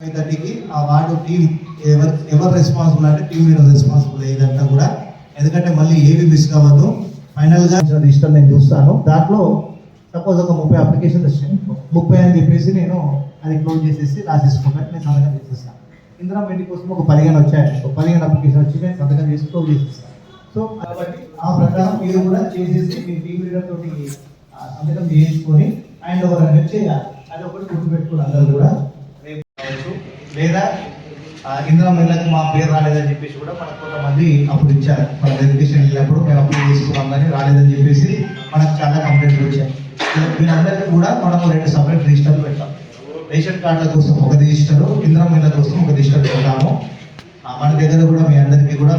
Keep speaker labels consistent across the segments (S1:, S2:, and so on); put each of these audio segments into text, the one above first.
S1: 30కి ఆ ward team ఎవరు responsible అంటే టీం లీడర్ రెస్పాన్సిబుల్ ఇదంతా కూడా. ఎందుకంటే మళ్ళీ ఏవి మిస్ కావద్దు. ఫైనల్గా రిజిస్టర్ నేను చూస్తాను. దాంట్లో సపోజ్ ఒక 30 అప్లికేషన్ వచ్చాయి, 30 అని చెప్పేసి నేను అది క్లోజ్ చేసేసి రాసేసుకుంటాను, నేను సంతకం చేసేస్తాను. ఇందిరా ఇంటి కోసం ఒక 15 వచ్చాయి, 15 అప్లికేషన్ వచ్చి నేను సంతకం చేసి క్లోజ్ చేసేస్తాను. సో కాబట్టి ఆ ప్రకారం మీరు కూడా చేసేసి మీ టీం లీడర్ తోటి సంతకం చేయించుకొని అండ్ ఓవర్ అనేది చేయాలి. అది ఒకటి గుర్తుపెట్టుకుని అందరూ కూడా. లేదా ఇందిరా మహిళలకు మా పేరు రాలేదని చెప్పేసి కూడా మనకు కొంతమంది అప్పుడు ఇచ్చారు. మన వెరిఫికేషన్ వెళ్ళినప్పుడు మేము అప్లై చేసుకున్నాం కానీ రాలేదని చెప్పేసి మనకు చాలా కంప్లైంట్లు వచ్చాయి. వీళ్ళందరికీ కూడా మనం 2 సపరేట్ రిజిస్టర్లు పెట్టాం. రేషన్ కార్డుల కోసం ఒక రిజిస్టర్, ఇందిరా మహిళల కోసం ఒక రిజిస్టర్ పెడతాము. మన దగ్గర కూడా మీ అందరికీ కూడా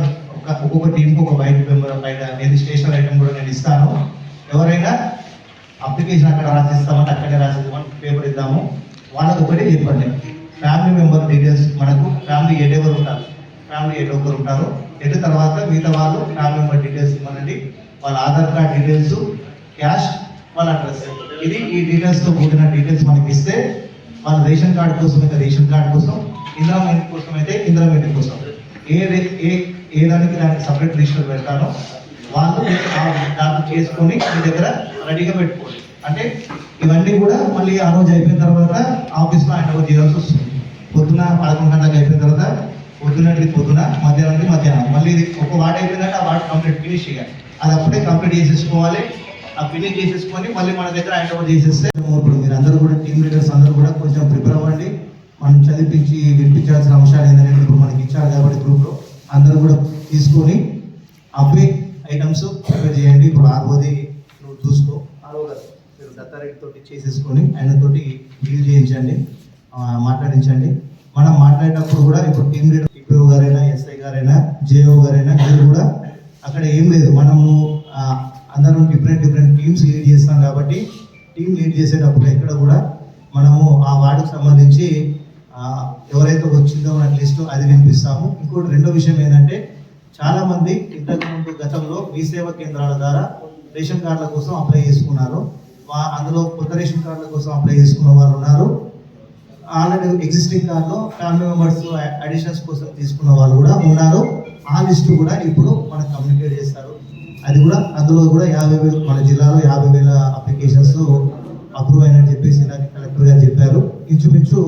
S1: ఒక్కొక్క టీంకి ఒక వైట్ పేపర్ నేను స్టేషనరీ ఐటమ్ కూడా నేను ఇస్తాను. ఎవరైనా అప్లికేషన్ అక్కడ రాసిస్తామంటే అక్కడే రాసిస్తామని పేపర్ ఇద్దాము. వాళ్ళకి ఒకటి చెప్పండి, ఫ్యామిలీ మెంబర్ డీటెయిల్స్ మనకు ఫ్యామిలీ హెడ్ ఎవరు ఉంటారు, ఫ్యామిలీ హెడ్ ఒకరు ఉంటారు. హెడ్ తర్వాత మిగతా వాళ్ళు ఫ్యామిలీ మెంబర్ డీటెయిల్స్ ఇవ్వనండి. వాళ్ళ ఆధార్ కార్డ్ డీటెయిల్స్, క్యాష్, వాళ్ళ అడ్రస్, ఇది ఈ డీటెయిల్స్తో కూడిన డీటెయిల్స్ మనకి ఇస్తే వాళ్ళ రేషన్ కార్డు కోసం అయితే రేషన్ కార్డు కోసం, ఇందిరా ఇంటి కోసం అయితే ఇందిరా ఇంటి కోసం ఏ దానికి సపరేట్ రిజిస్టర్ పెడతానో వాళ్ళు దాంట్లో చేసుకొని మీ దగ్గర రెడీగా పెట్టుకోండి. అంటే ఇవన్నీ కూడా మళ్ళీ ఆ రోజు అయిపోయిన తర్వాత ఆఫీస్లో ఆయన ఓవర్ చేయాల్సి వస్తుంది. పొద్దున 11 గంటలకు అయిపోయిన తర్వాత పొద్దున మధ్యాహ్నం మళ్ళీ ఇది ఒక వార్డ్ అయిపోయిందంటే ఆ వార్డ్ కంప్లీట్ ఫినిష్ చేయాలి. అది అప్పుడే కంప్లీట్ చేసేసుకోవాలి. ఆ ఫినిష్ చేసేసుకొని మళ్ళీ మన దగ్గర హ్యాండ్ ఓవర్ చేసేస్తే ఇప్పుడు మీరు అందరూ కూడా టీమ్ లీడర్స్ అందరూ కూడా కొంచెం ప్రిపేర్ అవ్వండి. మనం చదివించి వినిపించాల్సిన అంశాలు ఏంటంటే ఇప్పుడు మనకి ఇచ్చారు కాబట్టి గ్రూప్లో అందరూ కూడా తీసుకొని అవే ఐటమ్స్ ప్రిపేర్ చేయండి. ఇప్పుడు 6వది నువ్వు చూసుకో, 6వ మీరు దత్తారెడ్డి తోటి చేసేసుకొని ఆయనతోటి డీల్ చేయించండి, మాట్లాడించండి. మనం మాట్లాడేటప్పుడు కూడా ఇప్పుడు టీమ్ లీడర్ టీపీఓ గారైనా, ఎస్ఐ గారైనా, జేఓ గారైనా వీళ్ళు కూడా అక్కడ ఏం లేదు, మనము అందరం డిఫరెంట్ టీమ్స్ లీడ్ చేస్తాం కాబట్టి టీం లీడ్ చేసేటప్పుడు ఎక్కడ కూడా మనము ఆ వార్డుకు సంబంధించి ఎవరైతే వచ్చిందో మన లిస్టు అది వినిపిస్తాము. ఇంకోటి రెండో విషయం ఏంటంటే చాలామంది ఇంతకుముందు గతంలో మీ సేవా కేంద్రాల ద్వారా రేషన్ కార్డుల కోసం అప్లై చేసుకున్నారు. అందులో కొత్త రేషన్ కార్డుల కోసం అప్లై చేసుకున్న వాళ్ళు ఉన్నారు. ఆల్రెడీ ఎగ్జిస్టింగ్ కార్డులో ఫ్యామిలీ మెంబర్స్ అడిషన్స్ కోసం తీసుకున్న వాళ్ళు కూడా ఉన్నారు. ఆ లిస్టు కూడా ఇప్పుడు మనకు కమ్యూనికేట్ చేస్తారు. అది కూడా అందులో కూడా 50,000 మన జిల్లాలో 50,000 అప్లికేషన్స్ అప్రూవ్ అయినని చెప్పేసి కలెక్టర్ గారు చెప్పారు. ఇంచుమించు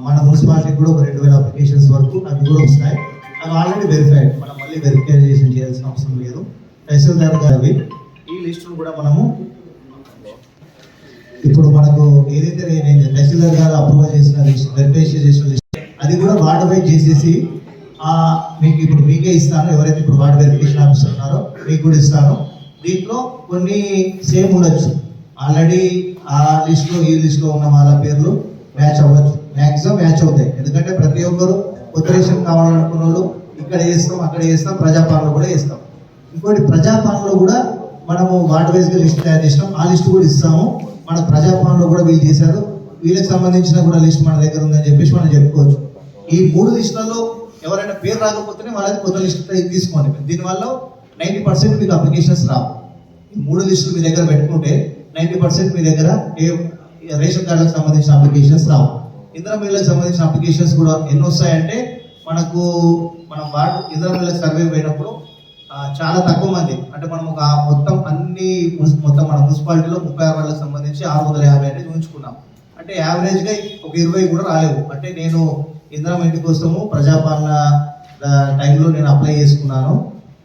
S1: మన మున్సిపాలిటీకి కూడా ఒక 2,000 అప్లికేషన్స్ వరకు అవి కూడా వస్తాయి. అవి ఆల్రెడీ వెరిఫైడ్, మనం మళ్ళీ వెరిఫికేషన్ చేయాల్సిన అవసరం లేదు. తహసీల్దార్ గారి ఈ లిస్టును కూడా మనము ఇప్పుడు మనకు ఏదైతే నేను తహసీల్దార్ గారు అప్రూవల్ చేసిన లిస్ట్, వెరిఫికేషన్ చేసిన లిస్ట్ అది కూడా వార్డు వైజ్ చేసేసి మీకు ఇప్పుడు మీకే ఇస్తాను. ఎవరైతే ఇప్పుడు వార్డు వెరిఫికేషన్ ఆఫీసర్ ఉన్నారో మీకు కూడా ఇస్తాను. దీంట్లో కొన్ని సేమ్ ఉండొచ్చు, ఆల్రెడీ ఆ లిస్టులో ఈ లిస్టులో ఉన్న వాళ్ళ పేర్లు మ్యాచ్ అవ్వచ్చు, మ్యాక్సిమం మ్యాచ్ అవుతాయి. ఎందుకంటే ప్రతి ఒక్కరు కొత్త రేషన్ కావాలనుకున్న వాళ్ళు ఇక్కడ చేస్తాం, అక్కడ చేస్తాం, ప్రజాపాలన కూడా చేస్తాం. ఇంకోటి ప్రజాపాలనలో కూడా మనము వార్డు వైజ్గా లిస్ట్ తయారు చేసినాం, ఆ లిస్ట్ కూడా ఇస్తాము. మన ప్రజాపాలనలో కూడా వీళ్ళు చేశారు, వీళ్ళకి సంబంధించిన కూడా లిస్ట్ మన దగ్గర ఉందని చెప్పేసి మనం చెప్పుకోవచ్చు. ఈ 3 లిస్టులలో ఎవరైనా పేరు రాకపోతేనే వాళ్ళకి కొత్త లిస్ట్ తీసుకోండి. దీనివల్ల 90% మీకు అప్లికేషన్స్ రావు. ఈ 3 లిస్టులు మీ దగ్గర పెట్టుకుంటే 90% మీ దగ్గర రేషన్ కార్డులకు సంబంధించిన అప్లికేషన్స్ రావు. ఇందిరా మహిళలకు సంబంధించిన అప్లికేషన్స్ కూడా ఎన్ని వస్తాయంటే మనం వార్డు ఇందిరా మహిళలకు సర్వే పోయినప్పుడు చాలా తక్కువ మంది, అంటే మనం ఒక మొత్తం మన మున్సిపాలిటీలో 36 వాళ్ళకి సంబంధించి 650 అనేది ఉంచుకున్నాం. అంటే యావరేజ్గా ఒక 20 కూడా రాలేవు. అంటే నేను ఇందిరా ఇంటి కోసము ప్రజాపాలన టైంలో నేను అప్లై చేసుకున్నాను,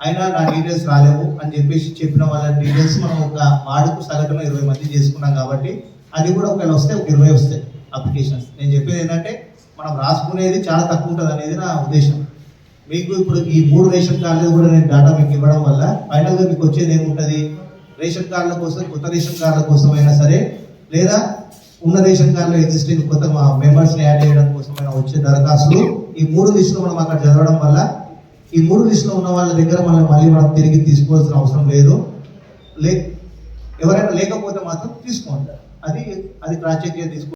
S1: అయినా నా డీటెయిల్స్ రాలేవు అని చెప్పేసి చెప్పిన వాళ్ళ డీటెయిల్స్ మనం ఒక వార్డుకు సగటున 20 మంది చేసుకున్నాం. కాబట్టి అది కూడా ఒకవేళ వస్తే ఒక 20 వస్తాయి అప్లికేషన్స్. నేను చెప్పేది ఏంటంటే మనం రాసుకునేది చాలా తక్కువ ఉంటుంది అనేది నా ఉద్దేశం. మీకు ఇప్పుడు ఈ 3 రేషన్ కార్డులు కూడా నేను డేటా మీకు ఇవ్వడం వల్ల ఫైనల్గా మీకు వచ్చేది ఏముంటుంది, రేషన్ కార్డుల కోసం కొత్త రేషన్ కార్డుల కోసం అయినా సరే, లేదా ఉన్న రేషన్ కార్డులో ఎగ్జిస్టింగ్ కొత్త మెంబర్స్ని యాడ్ చేయడం కోసమైనా వచ్చే దరఖాస్తులు ఈ 3 లిస్టులు మనం అక్కడ చదవడం వల్ల ఈ 3 లిస్టులో ఉన్న వాళ్ళ దగ్గర మళ్ళీ మనం తిరిగి తీసుకోవాల్సిన అవసరం లేదు. ఎవరైనా లేకపోతే మాత్రం తీసుకోండి, అది క్రాస్ చెక్ తీసుకో.